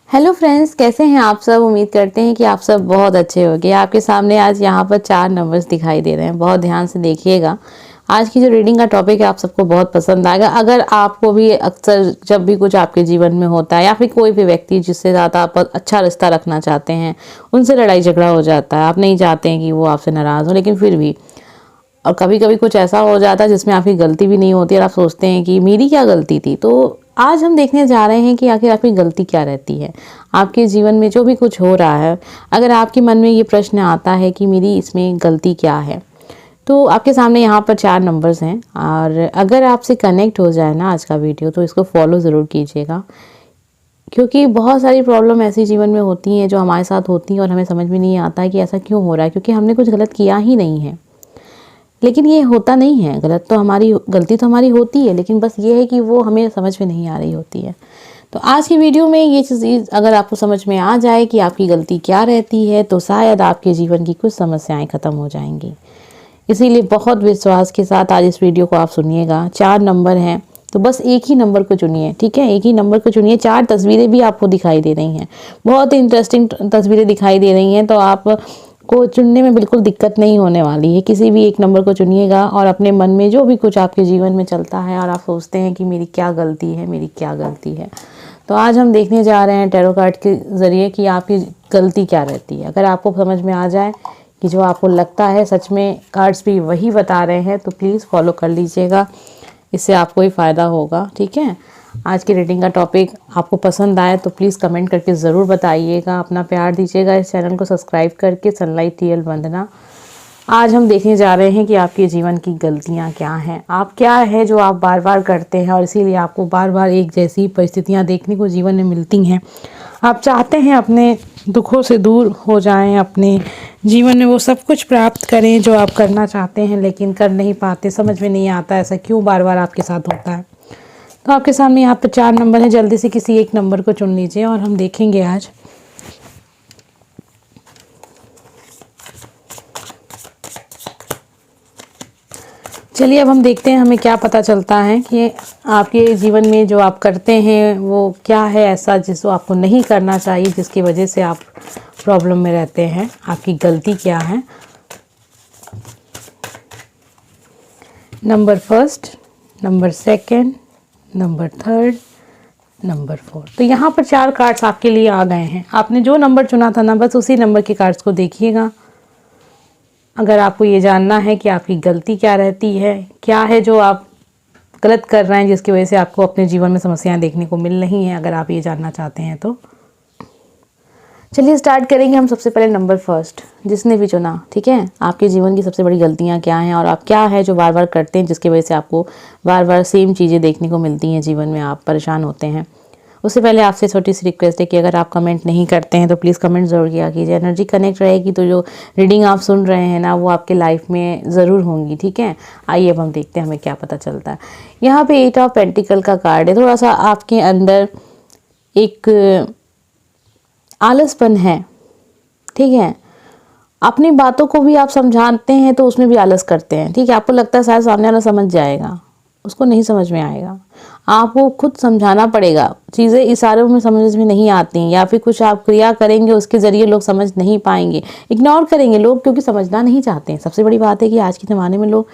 Hello friends, कैसे हैं आप सब। उम्मीद करते हैं कि आप सब बहुत अच्छे होंगे। आपके सामने आज यहाँ पर 4 नंबर्स दिखाई दे रहे हैं। बहुत ध्यान से देखिएगा। आज की जो रीडिंग का टॉपिक है आप सबको बहुत पसंद आएगा। अगर आपको भी अक्सर जब भी कुछ आपके जीवन में होता है या फिर कोई भी व्यक्ति जिससे ज़्यादा आप अच्छा रिश्ता रखना चाहते हैं, उनसे लड़ाई झगड़ा हो जाता है, आप नहीं चाहते हैं कि वो आपसे नाराज़ हो, लेकिन फिर भी और कभी कभी कुछ ऐसा हो जाता है जिसमें आपकी गलती भी नहीं होती और आप सोचते हैं कि मेरी क्या गलती थी। तो आज हम देखने जा रहे हैं कि आखिर आपकी गलती क्या रहती है आपके जीवन में जो भी कुछ हो रहा है। अगर आपके मन में ये प्रश्न आता है कि मेरी इसमें गलती क्या है, तो आपके सामने यहाँ पर 4 नंबर्स हैं। और अगर आपसे कनेक्ट हो जाए ना आज का वीडियो, तो इसको फॉलो ज़रूर कीजिएगा, क्योंकि बहुत सारी प्रॉब्लम ऐसी जीवन में होती हैं जो हमारे साथ होती हैं और हमें समझ में नहीं आता है कि ऐसा क्यों हो रहा है, क्योंकि हमने कुछ गलत किया ही नहीं है। लेकिन ये होता नहीं है, गलती तो हमारी होती है, लेकिन बस ये है कि वो हमें समझ में नहीं आ रही होती है। तो आज की वीडियो में ये चीज़ अगर आपको समझ में आ जाए कि आपकी गलती क्या रहती है, तो शायद आपके जीवन की कुछ समस्याएं खत्म हो जाएंगी। इसीलिए बहुत विश्वास के साथ आज इस वीडियो को आप सुनिएगा। 4 नंबर हैं, तो बस एक ही नंबर को चुनिए, ठीक है। एक ही नंबर को चुनिए। 4 तस्वीरें भी आपको दिखाई दे रही हैं, बहुत ही इंटरेस्टिंग तस्वीरें दिखाई दे रही हैं, तो आप को चुनने में बिल्कुल दिक्कत नहीं होने वाली है। किसी भी एक नंबर को चुनिएगा और अपने मन में जो भी कुछ आपके जीवन में चलता है और आप सोचते हैं कि मेरी क्या गलती है, मेरी क्या गलती है, तो आज हम देखने जा रहे हैं टैरो कार्ड के ज़रिए कि आपकी गलती क्या रहती है। अगर आपको समझ में आ जाए कि जो आपको लगता है सच में कार्ड्स भी वही बता रहे हैं, तो प्लीज़ फॉलो कर लीजिएगा, इससे आपको ही फ़ायदा होगा, ठीक है। आज की रीडिंग का टॉपिक आपको पसंद आए तो प्लीज़ कमेंट करके ज़रूर बताइएगा, अपना प्यार दीजिएगा। इस चैनल को सब्सक्राइब करके सनलाइट टीएल वंदना। आज हम देखने जा रहे हैं कि आपके जीवन की गलतियां क्या हैं, आप क्या है जो आप बार बार करते हैं और इसीलिए आपको बार बार एक जैसी परिस्थितियां देखने को जीवन में मिलती हैं। आप चाहते हैं अपने दुखों से दूर हो जाएं, अपने जीवन में वो सब कुछ प्राप्त करें जो आप करना चाहते हैं, लेकिन कर नहीं पाते। समझ में नहीं आता ऐसा क्यों बार बार आपके साथ होता है। तो आपके सामने यहाँ पर 4 नंबर है, जल्दी से किसी एक नंबर को चुन लीजिए और हम देखेंगे आज चलिए अब हम देखते हैं हमें क्या पता चलता है कि आपके जीवन में जो आप करते हैं वो क्या है ऐसा जिसको आपको नहीं करना चाहिए, जिसकी वजह से आप प्रॉब्लम में रहते हैं। आपकी गलती क्या है। Number first, number second, number third, number 4। तो यहाँ पर 4 कार्ड्स आपके लिए आ गए हैं। आपने जो नंबर चुना था ना, बस उसी नंबर के कार्ड्स को देखिएगा। अगर आपको ये जानना है कि आपकी गलती क्या रहती है, क्या है जो आप गलत कर रहे हैं जिसकी वजह से आपको अपने जीवन में समस्याएं देखने को मिल रही हैं, अगर आप ये जानना चाहते हैं तो चलिए स्टार्ट करेंगे। हम सबसे पहले नंबर फर्स्ट, जिसने भी चुना, ठीक है। आपके जीवन की सबसे बड़ी गलतियां क्या हैं और आप क्या है जो बार बार करते हैं जिसकी वजह से आपको बार बार सेम चीज़ें देखने को मिलती हैं जीवन में, आप परेशान होते हैं। उससे पहले आपसे छोटी सी रिक्वेस्ट है कि अगर आप कमेंट नहीं करते हैं तो प्लीज़ कमेंट ज़रूर किया कीजिए। एनर्जी कनेक्ट रहेगी तो जो रीडिंग आप सुन रहे हैं ना, वो आपके लाइफ में ज़रूर होंगी, ठीक है। आइए अब हम देखते हैं हमें क्या पता चलता है। यहाँ पे 8 ऑफ पेंटिकल का कार्ड है। थोड़ा सा आपके अंदर एक आलसपन है, ठीक है। अपनी बातों को भी आप समझाते हैं तो उसमें भी आलस करते हैं, ठीक है। आपको लगता है शायद सामने वाला समझ जाएगा, उसको नहीं समझ में आएगा। आपको खुद समझाना पड़ेगा। चीज़ें इशारों में समझ में नहीं आती, या फिर कुछ आप क्रिया करेंगे उसके ज़रिए लोग समझ नहीं पाएंगे, इग्नोर करेंगे लोग, क्योंकि समझना नहीं चाहते हैं। सबसे बड़ी बात है कि आज के ज़माने में लोग,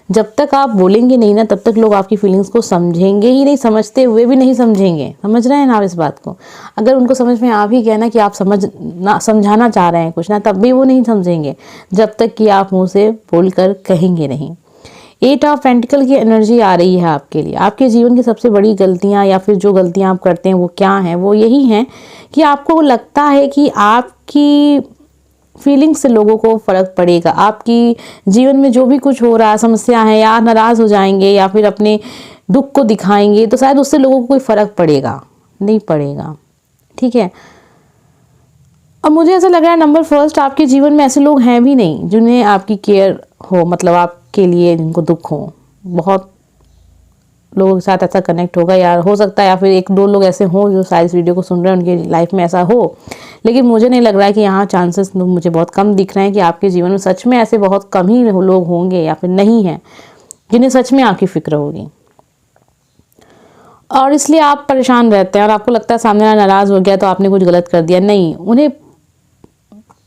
जब तक आप बोलेंगे नहीं ना, तब तक लोग आपकी फीलिंग्स को समझेंगे ही नहीं, समझते हुए भी नहीं समझेंगे। समझ रहे हैं ना आप इस बात को। अगर उनको समझ में आ भी गया ना कि आप समझाना चाह रहे हैं कुछ ना, तब भी वो नहीं समझेंगे जब तक कि आप मुँह से बोल कर कहेंगे नहीं। 8 ऑफ पेंटिकल की एनर्जी आ रही है आपके लिए। आपके जीवन की सबसे बड़ी गलतियां या फिर जो गलतियां आप करते हैं वो क्या हैं, वो यही हैं कि आपको लगता है कि आपकी फीलिंग्स से लोगों को फ़र्क पड़ेगा। आपकी जीवन में जो भी कुछ हो रहा है, समस्या है, या नाराज़ हो जाएंगे या फिर अपने दुख को दिखाएंगे तो शायद उससे लोगों को कोई फ़र्क पड़ेगा, नहीं पड़ेगा, ठीक है। अब मुझे ऐसा लग रहा है नंबर फर्स्ट, आपके जीवन में ऐसे लोग हैं भी नहीं जिन्हें आपकी केयर हो, मतलब आपके लिए जिनको दुख हो। बहुत लोगों के साथ ऐसा कनेक्ट होगा यार, हो सकता है, या फिर 1-2 लोग ऐसे हों जो शायद इस वीडियो को सुन रहे हैं, उनकी लाइफ में ऐसा हो। लेकिन मुझे नहीं लग रहा है कि यहाँ चांसेस मुझे बहुत कम दिख रहे हैं कि आपके जीवन में सच में ऐसे बहुत कम ही लोग होंगे या फिर नहीं हैं जिन्हें सच में आपकी फिक्र होगी। और इसलिए आप परेशान रहते हैं और आपको लगता है सामने वाला नाराज़ हो गया तो आपने कुछ गलत कर दिया। नहीं, उन्हें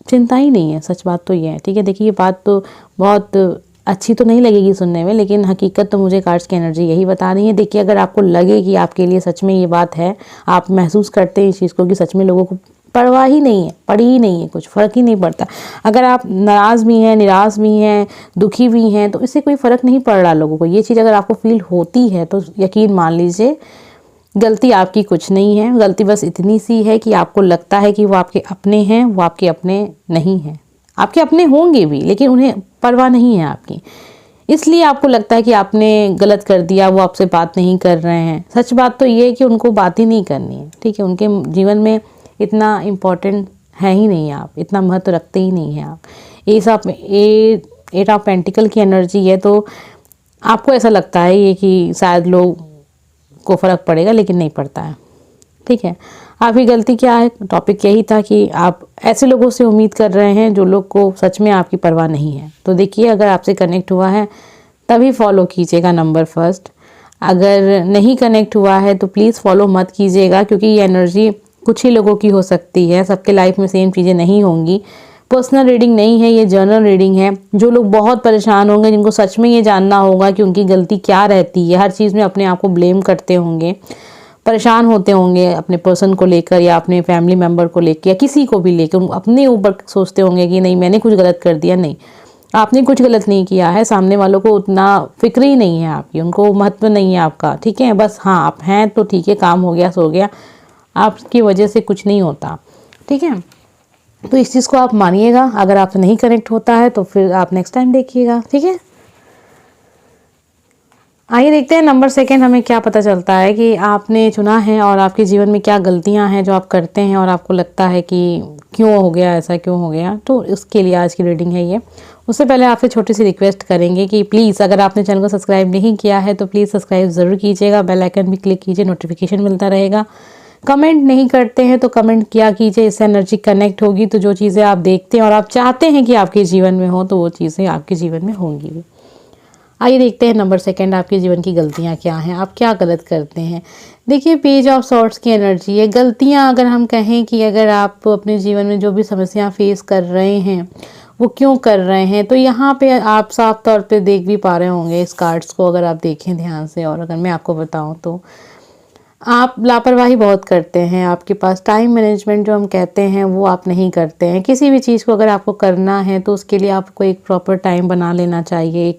चिंता ही नहीं है, सच बात तो ये है। ठीक है, देखिए ये बात तो बहुत अच्छी तो नहीं लगेगी सुनने में, लेकिन हकीकत तो मुझे कार्ड्स की एनर्जी यही बता रही है। देखिए अगर आपको लगे कि आपके लिए सच में ये बात है, आप महसूस करते हैं इस चीज़ को कि सच में लोगों को परवाह ही नहीं है, पड़ी ही नहीं है, कुछ फ़र्क ही नहीं पड़ता। अगर आप नाराज़ भी हैं, निराश भी हैं, दुखी भी हैं, तो इससे कोई फ़र्क नहीं पड़ रहा लोगों को। ये चीज़ अगर आपको फील होती है तो यकीन मान लीजिए गलती आपकी कुछ नहीं है। गलती बस इतनी सी है कि आपको लगता है कि वो आपके अपने हैं, वो आपके अपने नहीं हैं। आपके अपने होंगे भी, लेकिन उन्हें परवाह नहीं है आपकी, इसलिए आपको लगता है कि आपने गलत कर दिया, वो आपसे बात नहीं कर रहे हैं। सच बात तो ये है कि उनको बात ही नहीं करनी है। ठीक है, उनके जीवन में इतना इम्पोर्टेंट है ही नहीं, आप इतना महत्व रखते ही नहीं हैं आप। एट ऑफ पेंटिकल की एनर्जी है, तो आपको ऐसा लगता है ये कि शायद लोग को फ़र्क पड़ेगा, लेकिन नहीं पड़ता है। ठीक है, आपकी गलती क्या है? टॉपिक यही था कि आप ऐसे लोगों से उम्मीद कर रहे हैं जो लोग को सच में आपकी परवाह नहीं है। तो देखिए अगर आपसे कनेक्ट हुआ है तभी फॉलो कीजिएगा नंबर फर्स्ट। अगर नहीं कनेक्ट हुआ है तो प्लीज़ फॉलो मत कीजिएगा, क्योंकि ये एनर्जी कुछ ही लोगों की हो सकती है, सबके लाइफ में सेम चीज़ें नहीं होंगी। पर्सनल रीडिंग नहीं है, ये जर्नल रीडिंग है। जो लोग बहुत परेशान होंगे, जिनको सच में ये जानना होगा कि उनकी गलती क्या रहती है, हर चीज़ में अपने आप को ब्लेम करते होंगे, परेशान होते होंगे अपने पर्सन को लेकर या अपने फैमिली मेम्बर को लेकर या किसी को भी लेकर, अपने ऊपर सोचते होंगे कि नहीं मैंने कुछ गलत कर दिया। नहीं, आपने कुछ गलत नहीं किया है। सामने वालों को उतना फिक्र ही नहीं है आपकी, उनको महत्व नहीं है आपका। ठीक है, बस हाँ आप हैं तो ठीक है, काम हो गया सो गया, आपकी वजह से कुछ नहीं होता। ठीक है, तो इस चीज़ को आप मानिएगा। अगर आपसे नहीं कनेक्ट होता है तो फिर आप नेक्स्ट टाइम देखिएगा। ठीक है, आइए देखते हैं नंबर सेकंड हमें क्या पता चलता है कि आपने चुना है और आपके जीवन में क्या गलतियां हैं जो आप करते हैं और आपको लगता है कि क्यों हो गया ऐसा, क्यों हो गया। तो इसके लिए आज की रीडिंग है ये। उससे पहले आपसे छोटी सी रिक्वेस्ट करेंगे कि प्लीज़ अगर आपने चैनल को सब्सक्राइब नहीं किया है तो प्लीज़ सब्सक्राइब ज़रूर कीजिएगा, बेल आइकन भी क्लिक कीजिए, नोटिफिकेशन मिलता रहेगा। कमेंट नहीं करते हैं तो कमेंट किया कीजिए, इससे एनर्जी कनेक्ट होगी तो जो चीज़ें आप देखते हैं और आप चाहते हैं कि आपके जीवन में हो तो वो चीज़ें आपके जीवन में होंगी भी। आइए देखते हैं नंबर सेकंड आपके जीवन की गलतियां क्या हैं, आप क्या गलत करते हैं। देखिए पेज ऑफ सॉर्ट्स की एनर्जी है। गलतियां अगर हम कहें कि अगर आप अपने जीवन में जो भी समस्या फेस कर रहे हैं वो क्यों कर रहे हैं, तो यहाँ पे आप साफ तौर पे देख भी पा रहे होंगे इस कार्ड्स को अगर आप देखें ध्यान से। और अगर मैं आपको बताऊँ तो आप लापरवाही बहुत करते हैं, आपके पास टाइम मैनेजमेंट जो हम कहते हैं वो आप नहीं करते हैं। किसी भी चीज़ को अगर आपको करना है तो उसके लिए आपको एक प्रॉपर टाइम बना लेना चाहिए,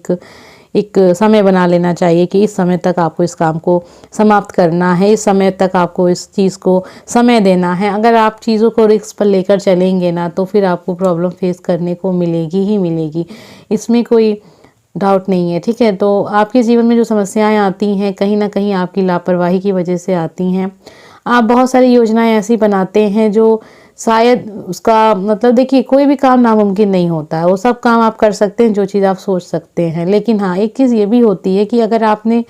एक समय बना लेना चाहिए कि इस समय तक आपको इस काम को समाप्त करना है, इस समय तक आपको इस चीज़ को समय देना है। अगर आप चीज़ों को रिस्क पर लेकर चलेंगे ना तो फिर आपको प्रॉब्लम फेस करने को मिलेगी ही मिलेगी, इसमें कोई डाउट नहीं है। ठीक है, तो आपके जीवन में जो समस्याएं आती हैं कहीं ना कहीं आपकी लापरवाही की वजह से आती हैं। आप बहुत सारी योजनाएं ऐसी बनाते हैं जो शायद उसका मतलब, देखिए कोई भी काम नामुमकिन नहीं होता है, वो सब काम आप कर सकते हैं जो चीज़ आप सोच सकते हैं। लेकिन हाँ एक चीज़ ये भी होती है कि अगर आपने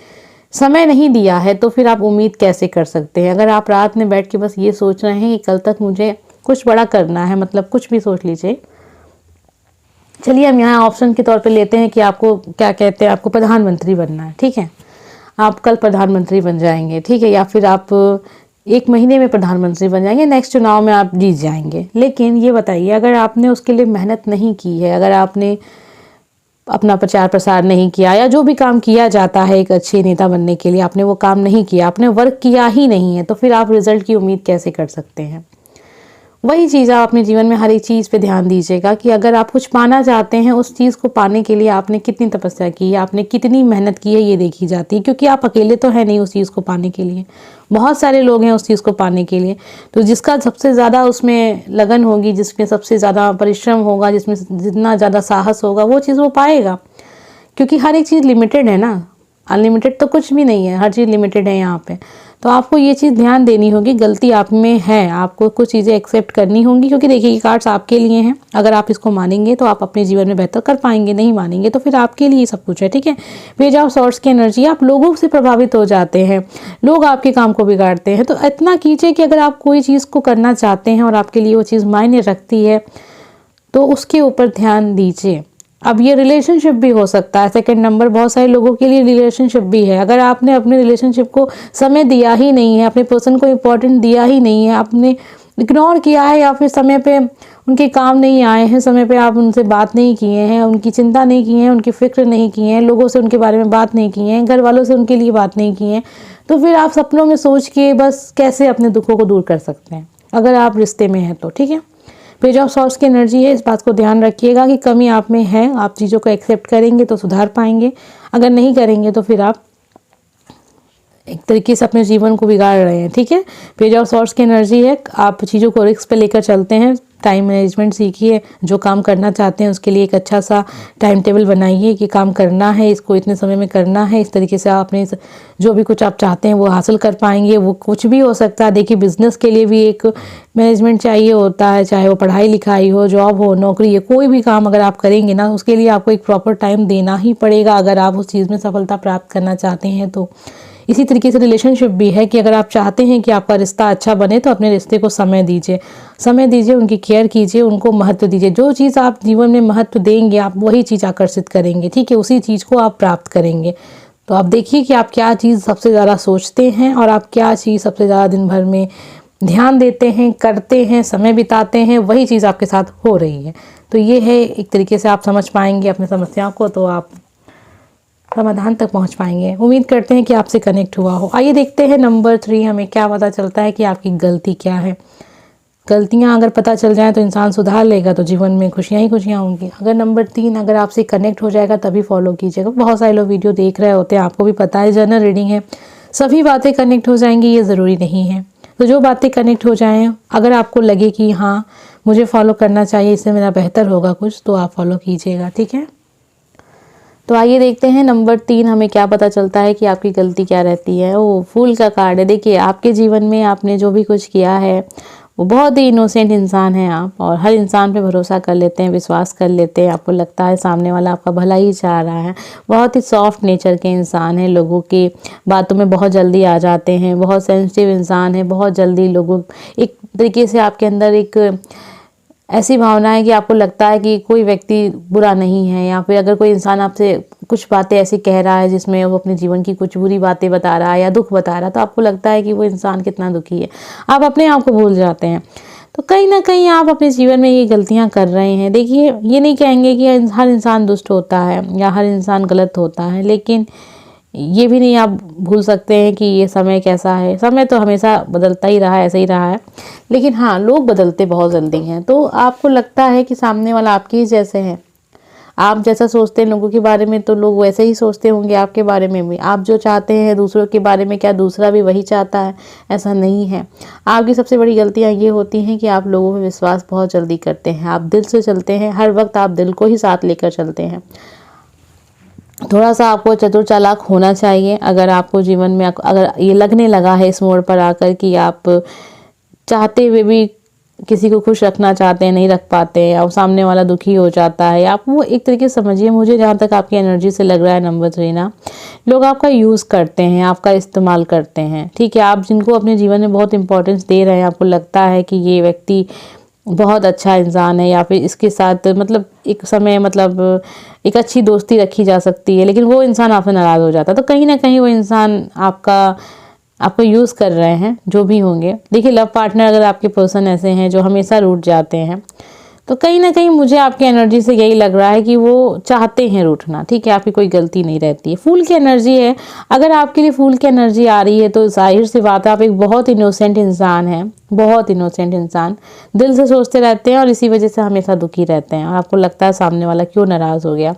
समय नहीं दिया है तो फिर आप उम्मीद कैसे कर सकते हैं। अगर आप रात में बैठ के बस ये सोच रहे हैं कि कल तक मुझे कुछ बड़ा करना है, मतलब कुछ भी सोच लीजिए। चलिए हम यहाँ ऑप्शन के तौर पे लेते हैं कि आपको क्या कहते हैं, आपको प्रधानमंत्री बनना है। ठीक है, आप कल प्रधानमंत्री बन जाएंगे। ठीक है, या फिर आप 1 महीने में प्रधानमंत्री बन जाएंगे, नेक्स्ट चुनाव में आप जीत जाएंगे। लेकिन ये बताइए अगर आपने उसके लिए मेहनत नहीं की है, अगर आपने अपना प्रचार प्रसार नहीं किया या जो भी काम किया जाता है एक अच्छे नेता बनने के लिए, आपने वो काम नहीं किया, आपने वर्क किया ही नहीं है, तो फिर आप रिजल्ट की उम्मीद कैसे कर सकते हैं। वही चीज़ आप अपने जीवन में हर एक चीज़ पे ध्यान दीजिएगा कि अगर आप कुछ पाना चाहते हैं उस चीज़ को पाने के लिए आपने कितनी तपस्या की है, आपने कितनी मेहनत की है, ये देखी जाती है। क्योंकि आप अकेले तो है नहीं उस चीज़ को पाने के लिए, बहुत सारे लोग हैं उस चीज़ को पाने के लिए। तो जिसका सबसे ज़्यादा उसमें लगन होगी, जिसमें सबसे ज़्यादा परिश्रम होगा, जिसमें जितना ज़्यादा साहस होगा वो चीज़ वो पाएगा। क्योंकि हर एक चीज़ लिमिटेड है ना, अनलिमिटेड तो कुछ भी नहीं है, हर चीज़ लिमिटेड है यहाँ पे। तो आपको ये चीज़ ध्यान देनी होगी, गलती आप में है, आपको कुछ चीज़ें एक्सेप्ट करनी होंगी। क्योंकि देखिए ये कार्ड्स आपके लिए हैं, अगर आप इसको मानेंगे तो आप अपने जीवन में बेहतर कर पाएंगे, नहीं मानेंगे तो फिर आपके लिए सब कुछ है। ठीक है, पेज ऑफ सॉर्ट्स की एनर्जी, आप लोगों से प्रभावित हो जाते हैं, लोग आपके काम को बिगाड़ते हैं। तो इतना कीजिए कि अगर आप कोई चीज़ को करना चाहते हैं और आपके लिए वो चीज़ मायने रखती है तो उसके ऊपर ध्यान दीजिए। अब ये रिलेशनशिप भी हो सकता है, सेकंड नंबर बहुत सारे लोगों के लिए रिलेशनशिप भी है। अगर आपने अपने रिलेशनशिप को समय दिया ही नहीं है, अपने पर्सन को इम्पोर्टेंट दिया ही नहीं है, आपने इग्नोर किया है या फिर समय पे उनके काम नहीं आए हैं, समय पे आप उनसे बात नहीं किए हैं, उनकी चिंता नहीं की है, उनकी फिक्र नहीं की है, लोगों से उनके बारे में बात नहीं की है, घर वालों से उनके लिए बात नहीं की है, तो फिर आप सपनों में सोच के बस कैसे अपने दुखों को दूर कर सकते हैं अगर आप रिश्ते में हैं तो। ठीक है, पेज ऑफ सॉर्ड्स की एनर्जी है, इस बात को ध्यान रखिएगा कि कमी आप में है, आप चीज़ों को एक्सेप्ट करेंगे तो सुधार पाएंगे, अगर नहीं करेंगे तो फिर आप एक तरीके से अपने जीवन को बिगाड़ रहे हैं। ठीक है, पेज ऑफ सॉर्ड्स की एनर्जी है, आप चीज़ों को रिस्क पे लेकर चलते हैं, टाइम मैनेजमेंट सीखिए, जो काम करना चाहते हैं उसके लिए एक अच्छा सा टाइम टेबल बनाइए कि काम करना है, इसको इतने समय में करना है, इस तरीके से आपने जो भी कुछ आप चाहते हैं वो हासिल कर पाएंगे। वो कुछ भी हो सकता है, देखिए बिजनेस के लिए भी एक मैनेजमेंट चाहिए होता है, चाहे वो पढ़ाई लिखाई हो, जॉब हो, नौकरी है, कोई भी काम अगर आप करेंगे ना उसके लिए आपको एक प्रॉपर टाइम देना ही पड़ेगा अगर आप उस चीज़ में सफलता प्राप्त करना चाहते हैं तो। इसी तरीके से रिलेशनशिप भी है कि अगर आप चाहते हैं कि आपका रिश्ता अच्छा बने तो अपने रिश्ते को समय दीजिए, समय दीजिए, उनकी केयर कीजिए, उनको महत्व दीजिए। जो चीज़ आप जीवन में महत्व देंगे आप वही चीज़ आकर्षित करेंगे। ठीक है, उसी चीज़ को आप प्राप्त करेंगे। तो आप देखिए कि आप क्या चीज़ सबसे ज़्यादा सोचते हैं और आप क्या चीज़ सबसे ज़्यादा दिन भर में ध्यान देते हैं, करते हैं, समय बिताते हैं, वही चीज़ आपके साथ हो रही है। तो ये है, एक तरीके से आप समझ पाएंगे अपनी समस्याओं को तो आप समाधान तक पहुंच पाएंगे। उम्मीद करते हैं कि आपसे कनेक्ट हुआ हो। आइए देखते हैं नंबर 3 हमें क्या पता चलता है कि आपकी गलती क्या है। गलतियां अगर पता चल जाए तो इंसान सुधार लेगा तो जीवन में खुशियां ही खुशियां होंगी। अगर नंबर 3 अगर आपसे कनेक्ट हो जाएगा तभी फॉलो कीजिएगा। बहुत सारे लोग वीडियो देख रहे होते हैं, आपको भी पता है जनरल रीडिंग है, सभी बातें कनेक्ट हो जाएंगी ये ज़रूरी नहीं है। तो जो बातें कनेक्ट हो जाएँ, अगर आपको लगे कि हाँ मुझे फॉलो करना चाहिए, इससे मेरा बेहतर होगा कुछ, तो आप फॉलो कीजिएगा। ठीक है, तो आइए देखते हैं नंबर 3 हमें क्या पता चलता है कि आपकी गलती क्या रहती है। वो फूल का कार्ड है। देखिए आपके जीवन में आपने जो भी कुछ किया है वो बहुत ही इनोसेंट इंसान है आप, और हर इंसान पे भरोसा कर लेते हैं, विश्वास कर लेते हैं। आपको लगता है सामने वाला आपका भला ही चाह रहा है। बहुत ही सॉफ्ट नेचर के इंसान हैं, लोगों की बातों में बहुत जल्दी आ जाते हैं, बहुत सेंसिटिव इंसान है, बहुत जल्दी लोगों, एक तरीके से आपके अंदर एक ऐसी भावना है कि आपको लगता है कि कोई व्यक्ति बुरा नहीं है, या फिर अगर कोई इंसान आपसे कुछ बातें ऐसी कह रहा है जिसमें वो अपने जीवन की कुछ बुरी बातें बता रहा है या दुख बता रहा है, तो आपको लगता है कि वो इंसान कितना दुखी है, आप अपने आप को भूल जाते हैं। तो कहीं ना कहीं आप अपने जीवन में ये गलतियां कर रहे हैं। देखिए ये नहीं कहेंगे कि हर इंसान दुष्ट होता है या हर इंसान गलत होता है, लेकिन ये भी नहीं आप भूल सकते हैं कि ये समय कैसा है। समय तो हमेशा बदलता ही रहा है, ऐसा ही रहा है, लेकिन हाँ लोग बदलते बहुत जल्दी हैं। तो आपको लगता है कि सामने वाला आपके ही जैसे हैं, आप जैसा सोचते हैं लोगों के बारे में तो लोग वैसे ही सोचते होंगे आपके बारे में भी। आप जो चाहते हैं दूसरों के बारे में क्या दूसरा भी वही चाहता है? ऐसा नहीं है। आपकी सबसे बड़ी गलतियाँ ये होती हैं कि आप लोगों में विश्वास बहुत जल्दी करते हैं, आप दिल से चलते हैं, हर वक्त आप दिल को ही साथ लेकर चलते हैं। थोड़ा सा आपको चतुर चालाक होना चाहिए। अगर आपको जीवन में अगर ये लगने लगा है इस मोड़ पर आकर कि आप चाहते हुए भी किसी को खुश रखना चाहते हैं, नहीं रख पाते हैं, और सामने वाला दुखी हो जाता है, आप वो एक तरीके से समझिए, मुझे जहाँ तक आपकी एनर्जी से लग रहा है नंबर 3 ना, लोग आपका यूज़ करते हैं, आपका इस्तेमाल करते हैं। ठीक है, आप जिनको अपने जीवन में बहुत इंपॉर्टेंस दे रहे हैं, आपको लगता है कि ये व्यक्ति बहुत अच्छा इंसान है या फिर इसके साथ मतलब एक समय मतलब एक अच्छी दोस्ती रखी जा सकती है, लेकिन वो इंसान आपसे नाराज़ हो जाता है। तो कहीं ना कहीं वो इंसान आपको यूज़ कर रहे हैं, जो भी होंगे। देखिए लव पार्टनर अगर आपके पर्सन ऐसे हैं जो हमेशा रूठ जाते हैं, तो कहीं ना कहीं मुझे आपकी एनर्जी से यही लग रहा है कि वो चाहते हैं रूठना। ठीक है, आपकी कोई गलती नहीं रहती है। फूल की एनर्जी है, अगर आपके लिए फूल की एनर्जी आ रही है तो जाहिर सी बात है आप एक बहुत इनोसेंट इंसान हैं, बहुत इनोसेंट इंसान, दिल से सोचते रहते हैं और इसी वजह से हमेशा दुखी रहते हैं, और आपको लगता है सामने वाला क्यों नाराज़ हो गया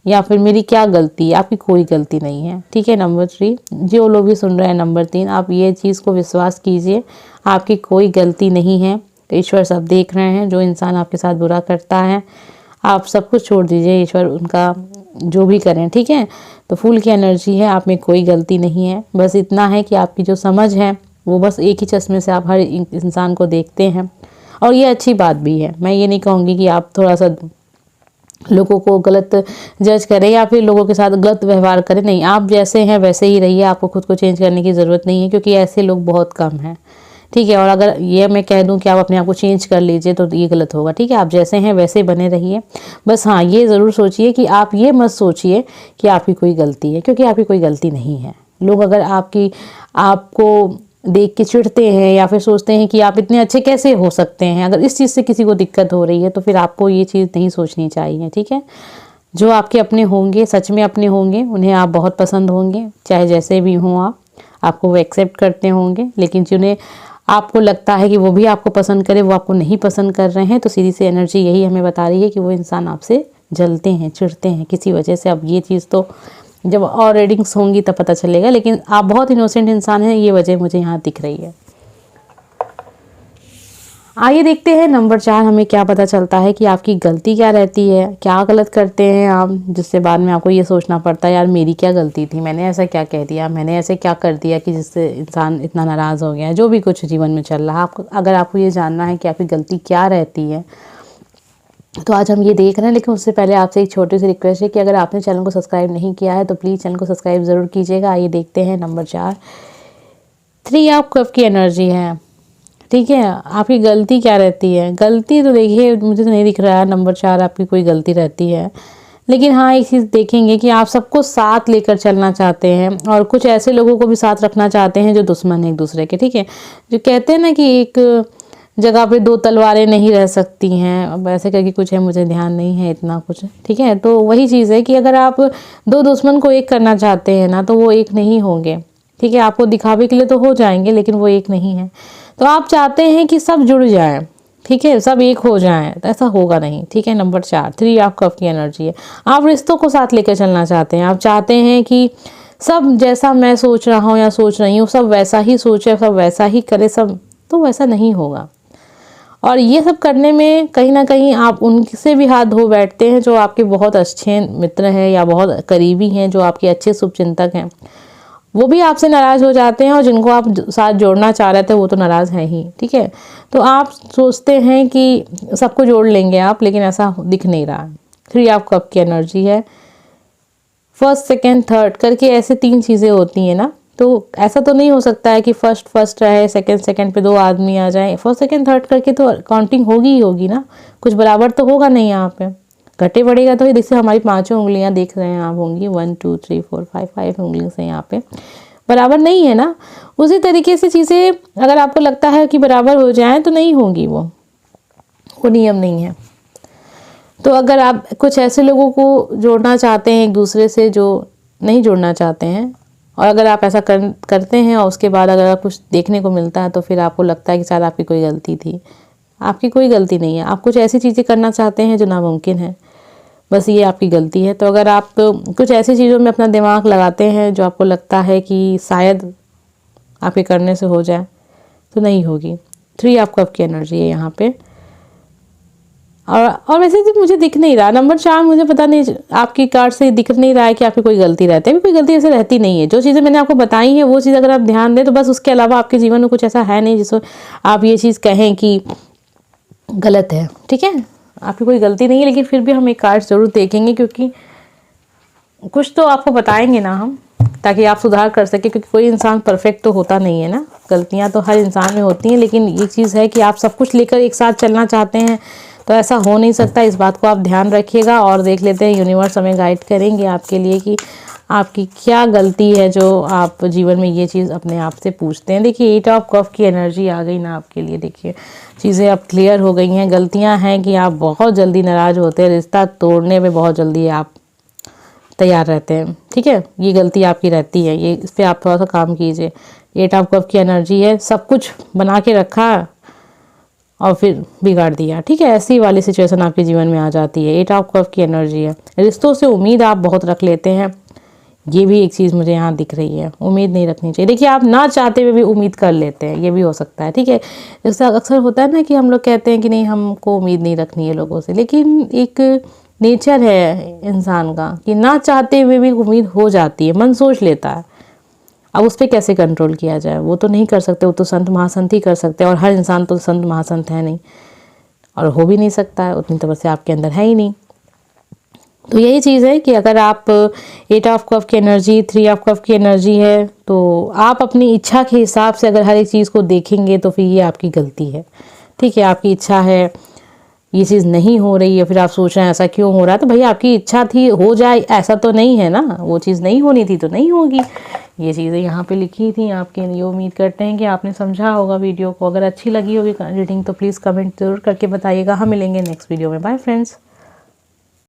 या फिर मेरी क्या गलती है। आपकी कोई गलती नहीं है। ठीक है, नंबर 3 जो लोग भी सुन रहे हैं नंबर 3, आप ये चीज़ को विश्वास कीजिए, आपकी कोई गलती नहीं है। ईश्वर सब देख रहे हैं, जो इंसान आपके साथ बुरा करता है आप सब कुछ छोड़ दीजिए, ईश्वर उनका जो भी करें। ठीक है, तो फूल की एनर्जी है, आप में कोई गलती नहीं है। बस इतना है कि आपकी जो समझ है वो बस एक ही चश्मे से आप हर इंसान को देखते हैं, और ये अच्छी बात भी है। मैं ये नहीं कहूँगी कि आप थोड़ा सा लोगों को गलत जज करें या फिर लोगों के साथ गलत व्यवहार करें, नहीं, आप जैसे हैं वैसे ही रहिए, आपको खुद को चेंज करने की ज़रूरत नहीं है, क्योंकि ऐसे लोग बहुत कम हैं। ठीक है। और अगर ये मैं कह दूं कि आप अपने आप को चेंज कर लीजिए तो ये गलत होगा, ठीक है। आप जैसे हैं वैसे बने रहिए। बस हाँ, ये ज़रूर सोचिए कि आप ये मत सोचिए कि आपकी कोई गलती है, क्योंकि आपकी कोई गलती नहीं है। लोग अगर आपको देख के चिढ़ते हैं या फिर सोचते हैं कि आप इतने अच्छे कैसे हो सकते हैं, अगर इस चीज़ से किसी को दिक्कत हो रही है तो फिर आपको ये चीज़ नहीं सोचनी चाहिए, ठीक है। जो आपके अपने होंगे, सच में अपने होंगे, उन्हें आप बहुत पसंद होंगे, चाहे जैसे भी हों आप, आपको वो एक्सेप्ट करते होंगे। लेकिन जिन्हें आपको लगता है कि वो भी आपको पसंद करे, वो आपको नहीं पसंद कर रहे हैं, तो सीधी सी एनर्जी यही हमें बता रही है कि वो इंसान आपसे जलते हैं, चिढ़ते हैं किसी वजह से। अब ये चीज़ तो जब और रीडिंग्स होंगी तब पता चलेगा, लेकिन आप बहुत इनोसेंट इंसान हैं, ये वजह मुझे यहाँ दिख रही है। आइए देखते हैं नंबर 4 हमें क्या पता चलता है कि आपकी गलती क्या रहती है, क्या गलत करते हैं आप, जिससे बाद में आपको ये सोचना पड़ता है यार मेरी क्या गलती थी, मैंने ऐसा क्या कह दिया, मैंने ऐसे क्या कर दिया कि जिससे इंसान इतना नाराज़ हो गया है। जो भी कुछ जीवन में चल रहा है, अगर आपको ये जानना है कि आपकी गलती क्या रहती है तो आज हम ये देख रहे हैं। लेकिन उससे पहले आपसे एक छोटी सी रिक्वेस्ट है कि अगर आपने चैनल को सब्सक्राइब नहीं किया है तो प्लीज़ चैनल को सब्सक्राइब ज़रूर कीजिएगा। आइए देखते हैं नंबर 4 3 ऑफ कप की एनर्जी है, ठीक है। आपकी गलती क्या रहती है? गलती तो देखिए मुझे तो नहीं दिख रहा है नंबर 4 आपकी कोई गलती रहती है। लेकिन हाँ, एक चीज़ देखेंगे कि आप सबको साथ लेकर चलना चाहते हैं और कुछ ऐसे लोगों को भी साथ रखना चाहते हैं जो दुश्मन है एक दूसरे के, ठीक है। जो कहते हैं ना कि एक जगह पे 2 तलवारें नहीं रह सकती हैं, अब ऐसे करके कुछ है, मुझे ध्यान नहीं है इतना कुछ, ठीक है। तो वही चीज़ है कि अगर आप 2 दुश्मन को एक करना चाहते हैं ना तो वो एक नहीं होंगे, ठीक है। आपको दिखावे के लिए तो हो जाएंगे लेकिन वो एक नहीं है। तो आप चाहते हैं कि सब जुड़ जाएं, ठीक है, सब एक हो जाएं, तो ऐसा होगा नहीं, ठीक है। नंबर 4 3 ऑफ कप की एनर्जी है। आप रिश्तों को साथ लेकर चलना चाहते हैं, आप चाहते हैं कि सब जैसा मैं सोच रहा हूँ या सोच रही हूँ सब वैसा ही सोचे, सब वैसा ही करे, सब, तो वैसा नहीं होगा। और ये सब करने में कहीं ना कहीं आप उनसे भी हाथ धो बैठते हैं जो आपके बहुत अच्छे मित्र हैं या बहुत करीबी हैं, जो आपके अच्छे शुभचिंतक हैं, वो भी आपसे नाराज़ हो जाते हैं। और जिनको आप साथ जोड़ना चाह रहे थे वो तो नाराज़ हैं ही, ठीक है। तो आप सोचते हैं कि सबको जोड़ लेंगे आप, लेकिन ऐसा दिख नहीं रहा। 3 ऑफ कप की एनर्जी है। फर्स्ट सेकेंड थर्ड करके ऐसे 3 चीज़ें होती हैं ना, तो ऐसा तो नहीं हो सकता है कि फर्स्ट रहे, सेकंड पे 2 आदमी आ जाए। फर्स्ट सेकंड थर्ड करके तो काउंटिंग होगी ही होगी ना, कुछ बराबर तो होगा नहीं यहाँ पे। घटे बढ़ेगा तो जैसे हमारी 5 उंगलियां देख रहे हैं आप होंगी 1 2 3 4 5 उंगलियों से यहाँ पे बराबर नहीं है ना। उसी तरीके से चीज़ें अगर आपको लगता है कि बराबर हो जाए तो नहीं होगी, वो नियम नहीं है। तो अगर आप कुछ ऐसे लोगों को जोड़ना चाहते हैं एक दूसरे से जो नहीं जोड़ना चाहते हैं, और अगर आप ऐसा करते हैं और उसके बाद अगर कुछ देखने को मिलता है तो फिर आपको लगता है कि शायद आपकी कोई गलती थी, आपकी कोई गलती नहीं है। आप कुछ ऐसी चीज़ें करना चाहते हैं जो नामुमकिन है, बस ये आपकी गलती है। तो अगर आप कुछ ऐसी चीज़ों में अपना दिमाग लगाते हैं जो आपको लगता है कि शायद आपके करने से हो जाए, तो नहीं होगी। 3 ऑफ कप की एनर्जी है यहाँ पे। और वैसे तो मुझे दिख नहीं रहा नंबर 4, मुझे पता नहीं आपकी कार्ड से दिख नहीं रहा है कि आपकी कोई गलती रहती है। कोई गलती ऐसे रहती नहीं है। जो चीज़ें मैंने आपको बताई हैं वो चीज़ अगर आप ध्यान दें तो बस, उसके अलावा आपके जीवन में कुछ ऐसा है नहीं जिसको आप ये चीज़ कहें कि गलत है, ठीक है। आपकी कोई गलती नहीं है, लेकिन फिर भी हम एक कार्ड ज़रूर देखेंगे क्योंकि कुछ तो आपको बताएंगे ना हम, ताकि आप सुधार कर सके, क्योंकि कोई इंसान परफेक्ट तो होता नहीं है ना, गलतियाँ तो हर इंसान में होती हैं। लेकिन ये चीज़ है कि आप सब कुछ लेकर एक साथ चलना चाहते हैं तो ऐसा हो नहीं सकता। इस बात को आप ध्यान रखिएगा। और देख लेते हैं यूनिवर्स हमें गाइड करेंगे आपके लिए कि आपकी क्या गलती है जो आप जीवन में ये चीज़ अपने आप से पूछते हैं। देखिए 8 ऑफ कप की एनर्जी आ गई ना आपके लिए। देखिए चीज़ें अब क्लियर हो गई हैं। गलतियां हैं कि आप बहुत जल्दी नाराज़ होते हैं, रिश्ता तोड़ने में बहुत जल्दी आप तैयार रहते हैं, ठीक है। ये गलती आपकी रहती है, ये इस पर आप थोड़ा सा काम कीजिए। 8 ऑफ कप की एनर्जी है, सब कुछ बना के रखा और फिर बिगाड़ दिया, ठीक है। ऐसी वाली सिचुएशन आपके जीवन में आ जाती है। 8 ऑफ कप की एनर्जी है। रिश्तों से उम्मीद आप बहुत रख लेते हैं, ये भी एक चीज़ मुझे यहाँ दिख रही है। उम्मीद नहीं रखनी चाहिए। देखिए आप ना चाहते हुए भी उम्मीद कर लेते हैं, ये भी हो सकता है, ठीक है। जैसे अक्सर होता है ना कि हम लोग कहते हैं कि नहीं हमको उम्मीद नहीं रखनी है लोगों से, लेकिन एक नेचर है इंसान का कि ना चाहते हुए भी उम्मीद हो जाती है, मन सोच लेता है। अब उस पर कैसे कंट्रोल किया जाए वो तो नहीं कर सकते, वो तो संत महासंत ही कर सकते हैं। और हर इंसान तो संत महासंत है नहीं और हो भी नहीं सकता है, उतनी तपस्या आपके अंदर है ही नहीं। तो यही चीज़ है कि अगर आप 8 ऑफ कप की एनर्जी, 3 ऑफ कप की एनर्जी है, तो आप अपनी इच्छा के हिसाब से अगर हर एक चीज़ को देखेंगे तो फिर ये आपकी गलती है। ठीक है, आपकी इच्छा है, ये चीज़ नहीं हो रही है, फिर आप सोच रहे हैं ऐसा क्यों हो रहा है, तो भाई आपकी इच्छा थी हो जाए, ऐसा तो नहीं है ना, वो चीज़ नहीं होनी थी तो नहीं होगी। ये चीज़ें यहाँ पे लिखी थी आपके लिए। उम्मीद करते हैं कि आपने समझा होगा वीडियो को। अगर अच्छी लगी होगी रीडिंग तो प्लीज़ कमेंट ज़रूर करके बताइएगा। हम मिलेंगे नेक्स्ट वीडियो में। Bye friends.